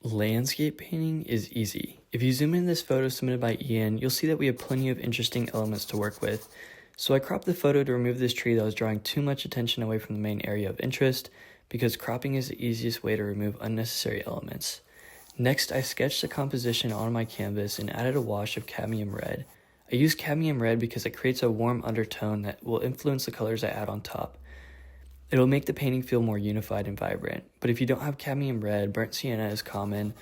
Landscape painting is easy. If you zoom in this photo submitted by Ian, you'll see that we have plenty of interesting elements to work with. So I cropped the photo to remove this tree that was drawing too much attention away from the main area of interest, because cropping is the easiest way to remove unnecessary elements. Next, I sketched the composition on my canvas and added a wash of cadmium red. I use cadmium red because it creates a warm undertone that will influence the colors I add on top. It'll make the painting feel more unified and vibrant, but if you don't have cadmium red, burnt sienna is common,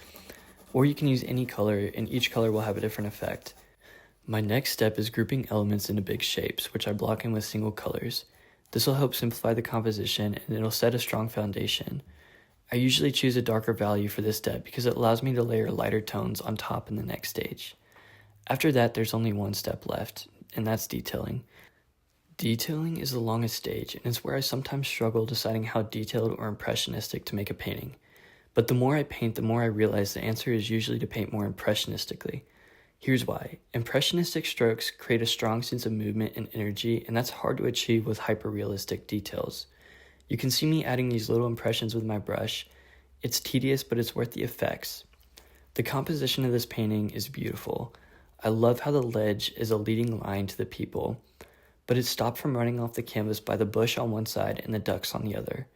or you can use any color, and each color will have a different effect. My next step is grouping elements into big shapes, which I block in with single colors. This will help simplify the composition, and it'll set a strong foundation. I usually choose a darker value for this step because it allows me to layer lighter tones on top in the next stage. After that, there's only one step left, and that's detailing. Detailing is the longest stage, and it's where I sometimes struggle deciding how detailed or impressionistic to make a painting. But the more I paint, the more I realize the answer is usually to paint more impressionistically. Here's why. Impressionistic strokes create a strong sense of movement and energy, and that's hard to achieve with hyper-realistic details. You can see me adding these little impressions with my brush. It's tedious, but it's worth the effects. The composition of this painting is beautiful. I love how the ledge is a leading line to the people, but it's stopped from running off the canvas by the bush on one side and the ducks on the other.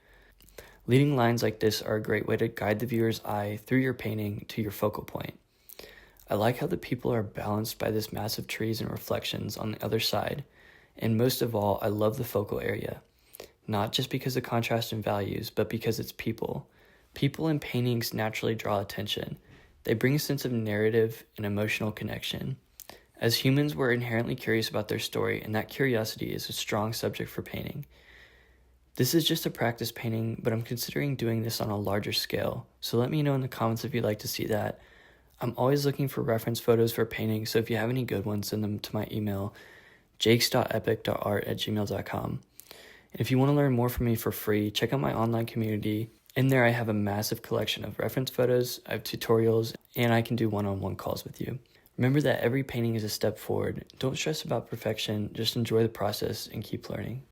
Leading lines like this are a great way to guide the viewer's eye through your painting to your focal point. I like how the people are balanced by this massive trees and reflections on the other side, and most of all, I love the focal area. Not just because of contrast in values, but because it's people. People in paintings naturally draw attention. They bring a sense of narrative and emotional connection. As humans, we're inherently curious about their story, and that curiosity is a strong subject for painting. This is just a practice painting, but I'm considering doing this on a larger scale, so let me know in the comments if you'd like to see that. I'm always looking for reference photos for painting, so if you have any good ones, send them to my email, jakes.epic.art@gmail.com. And if you want to learn more from me for free, check out my online community. In there, I have a massive collection of reference photos, I have tutorials, and I can do one-on-one calls with you. Remember that every painting is a step forward. Don't stress about perfection, just enjoy the process and keep learning.